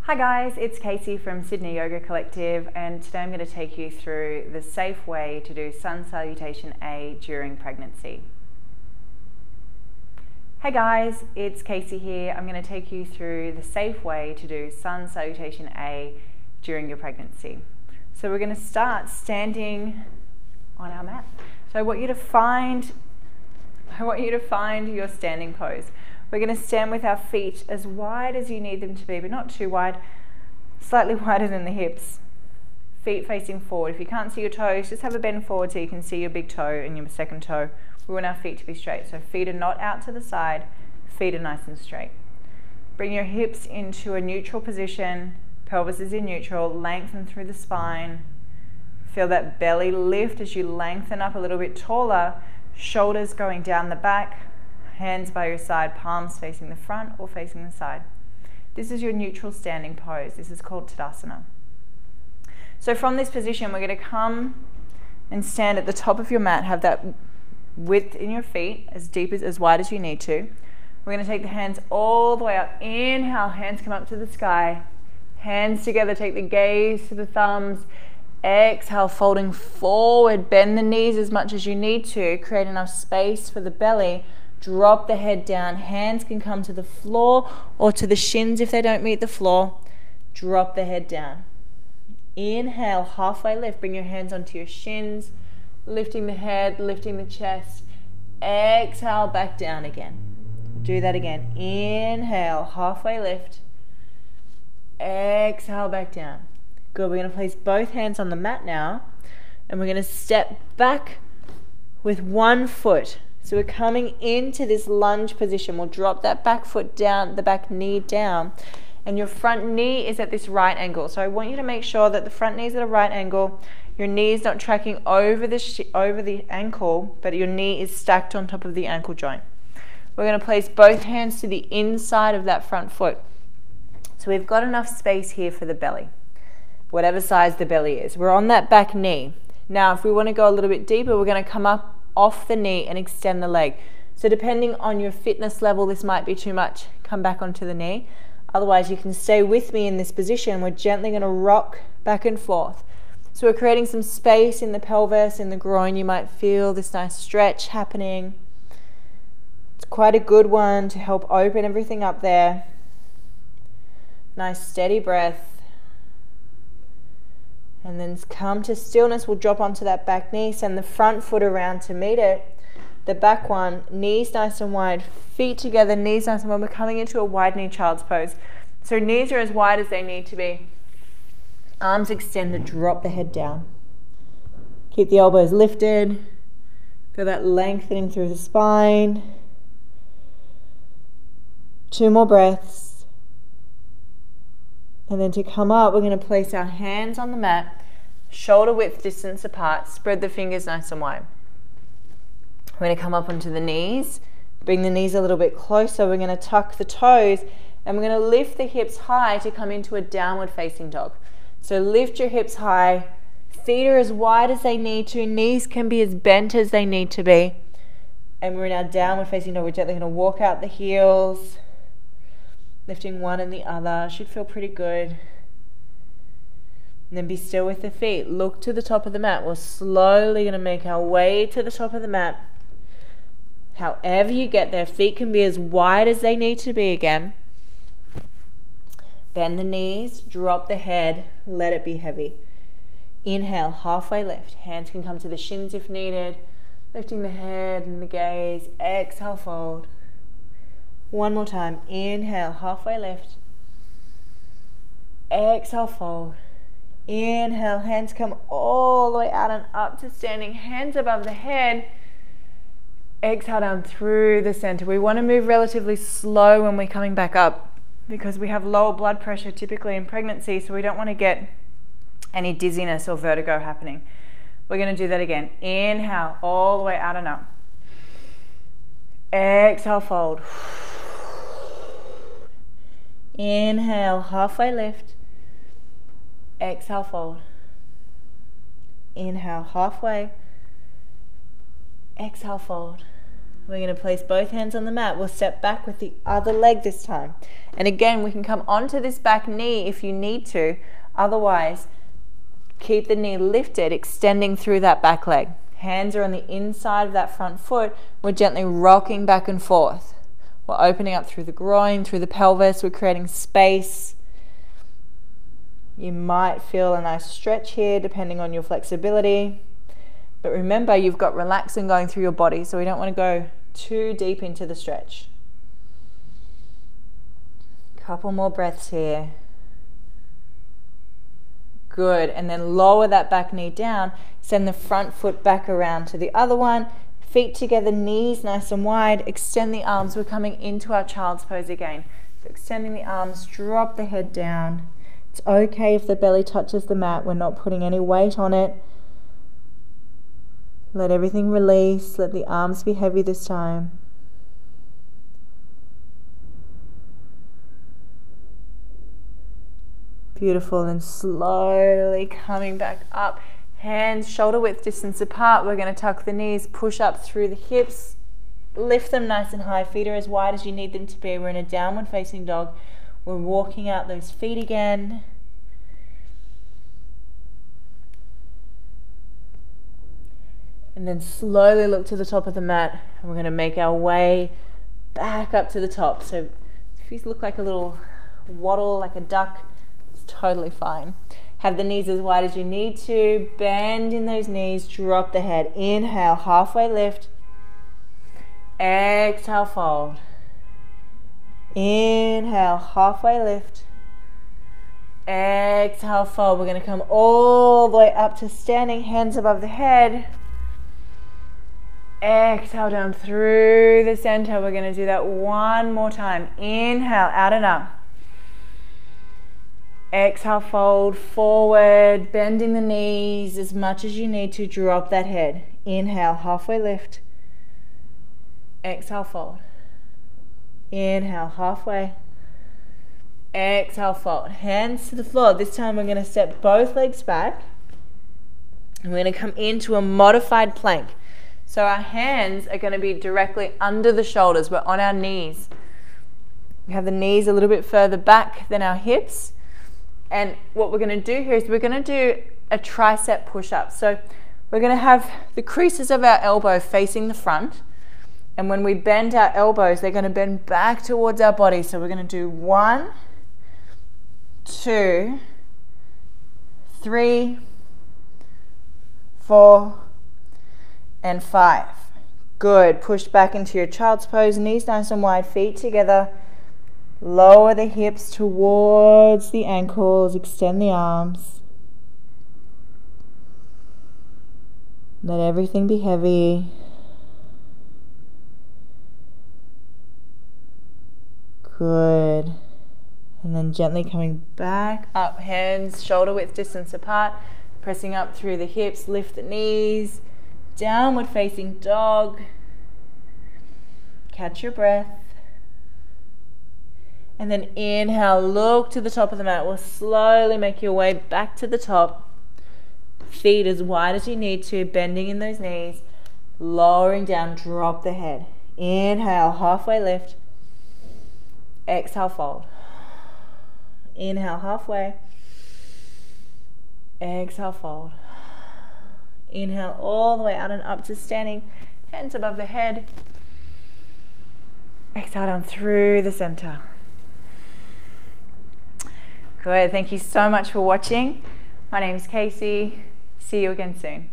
Hi guys, it's Casey from Sydney Yoga Collective, and today I'm going to take you through the safe way to do Sun Salutation A during pregnancy. Hey guys, it's Casey here. I'm going to take you through the safe way to do Sun Salutation A during your pregnancy. So we're going to start standing on our mat. So I want you to find your standing pose. We're going to stand with our feet as wide as you need them to be, but not too wide, slightly wider than the hips. Feet facing forward. If you can't see your toes, just have a bend forward so you can see your big toe and your second toe. We want our feet to be straight. So feet are not out to the side, feet are nice and straight. Bring your hips into a neutral position. Pelvis is in neutral. Lengthen through the spine. Feel that belly lift as you lengthen up a little bit taller. Shoulders going down the back. Hands by your side, palms facing the front or facing the side. This is your neutral standing pose. This is called Tadasana. So from this position, we're going to come and stand at the top of your mat. Have that width in your feet, as deep as wide as you need to. We're going to take the hands all the way up. Inhale, hands come up to the sky. Hands together, take the gaze to the thumbs. Exhale, folding forward. Bend the knees as much as you need to. Create enough space for the belly. Drop the head down. Hands can come to the floor or to the shins if they don't meet the floor. Drop the head down. Inhale, halfway lift. Bring your hands onto your shins, lifting the head, lifting the chest. Exhale, back down again. Do that again. Inhale, halfway lift. Exhale, back down. Good. We're going to place both hands on the mat now, and we're going to step back with one foot. So we're coming into this lunge position. We'll drop that back foot down, the back knee down, and your front knee is at this right angle. So I want you to make sure that the front knee is at a right angle. Your knee is not tracking over the ankle, but your knee is stacked on top of the ankle joint. We're going to place both hands to the inside of that front foot. So we've got enough space here for the belly, whatever size the belly is. We're on that back knee. Now, if we want to go a little bit deeper, we're going to come up off the knee and extend the leg. So depending on your fitness level, this might be too much. Come back onto the knee. Otherwise, you can stay with me in this position. We're gently going to rock back and forth. So we're creating some space in the pelvis, in the groin. You might feel this nice stretch happening. It's quite a good one to help open everything up there. Nice steady breath. And then come to stillness. We'll drop onto that back knee. Send the front foot around to meet it. The back one, knees nice and wide. Feet together, knees nice and wide. We're coming into a wide knee child's pose. So knees are as wide as they need to be. Arms extended, drop the head down. Keep the elbows lifted. Feel that lengthening through the spine. 2 more breaths. And then to come up, we're going to place our hands on the mat, shoulder width distance apart, spread the fingers nice and wide. We're going to come up onto the knees, bring the knees a little bit closer. We're going to tuck the toes, and we're going to lift the hips high to come into a downward facing dog. So lift your hips high, feet are as wide as they need to, knees can be as bent as they need to be. And we're in our downward facing dog. We're gently going to walk out the heels, lifting one and the other. Should feel pretty good. And then be still with the feet. Look to the top of the mat. We're slowly going to make our way to the top of the mat. However you get there, feet can be as wide as they need to be again. Bend the knees, drop the head, let it be heavy. Inhale, halfway lift. Hands can come to the shins if needed. Lifting the head and the gaze. Exhale, fold. One more time. Inhale, halfway lift. Exhale, fold. Inhale, hands come all the way out and up to standing. Hands above the head. Exhale down through the center. We want to move relatively slow when we're coming back up because we have lower blood pressure typically in pregnancy, so we don't want to get any dizziness or vertigo happening. We're going to do that again. Inhale, all the way out and up. Exhale, fold. Inhale, halfway lift. Exhale, fold. Inhale, halfway. Exhale, fold. We're going to place both hands on the mat. We'll step back with the other leg this time. And again, we can come onto this back knee if you need to. Otherwise, keep the knee lifted, extending through that back leg. Hands are on the inside of that front foot. We're gently rocking back and forth. We're opening up through the groin, through the pelvis. We're creating space. You might feel a nice stretch here depending on your flexibility. But remember, you've got relaxing going through your body, so we don't want to go too deep into the stretch. Couple more breaths here. Good, and then lower that back knee down. Send the front foot back around to the other one. Feet together, knees nice and wide. Extend the arms. We're coming into our child's pose again. So extending the arms, drop the head down. It's okay if the belly touches the mat. We're not putting any weight on it. Let everything release. Let the arms be heavy this time. Beautiful. And slowly coming back up. Hands shoulder width distance apart. We're going to tuck the knees, push up through the hips. Lift them nice and high. Feet are as wide as you need them to be. We're in a downward facing dog. We're walking out those feet again. And then slowly look to the top of the mat. And we're going to make our way back up to the top. So if you look like a little waddle, like a duck, it's totally fine. Have the knees as wide as you need to. Bend in those knees. Drop the head. Inhale, halfway lift. Exhale, fold. Inhale, halfway lift. Exhale, fold. We're going to come all the way up to standing, hands above the head. Exhale down through the center. We're going to do that one more time. Inhale, out and up. Exhale, fold forward, bending the knees as much as you need to. Drop that head. Inhale, halfway lift. Exhale, fold. Inhale, halfway. Exhale, fold. Hands to the floor. This time we're going to step both legs back. And we're going to come into a modified plank. So our hands are going to be directly under the shoulders. We're on our knees. We have the knees a little bit further back than our hips. And what we're going to do here is we're going to do a tricep push-up. So we're going to have the creases of our elbow facing the front. And when we bend our elbows, they're going to bend back towards our body. So we're going to do 1, 2, 3, 4, and 5. Good. Push back into your child's pose. Knees nice and wide. Feet together. Lower the hips towards the ankles. Extend the arms. Let everything be heavy. Good. And then gently coming back up. Hands shoulder width distance apart. Pressing up through the hips. Lift the knees. Downward facing dog. Catch your breath. And then inhale, look to the top of the mat. We'll slowly make your way back to the top. Feet as wide as you need to, bending in those knees. Lowering down, drop the head. Inhale, halfway lift. Exhale, fold. Inhale, halfway. Exhale, fold. Inhale all the way out and up to standing, hands above the head. Exhale down through the center. Good, thank you so much for watching. My name is Casey. See you again soon.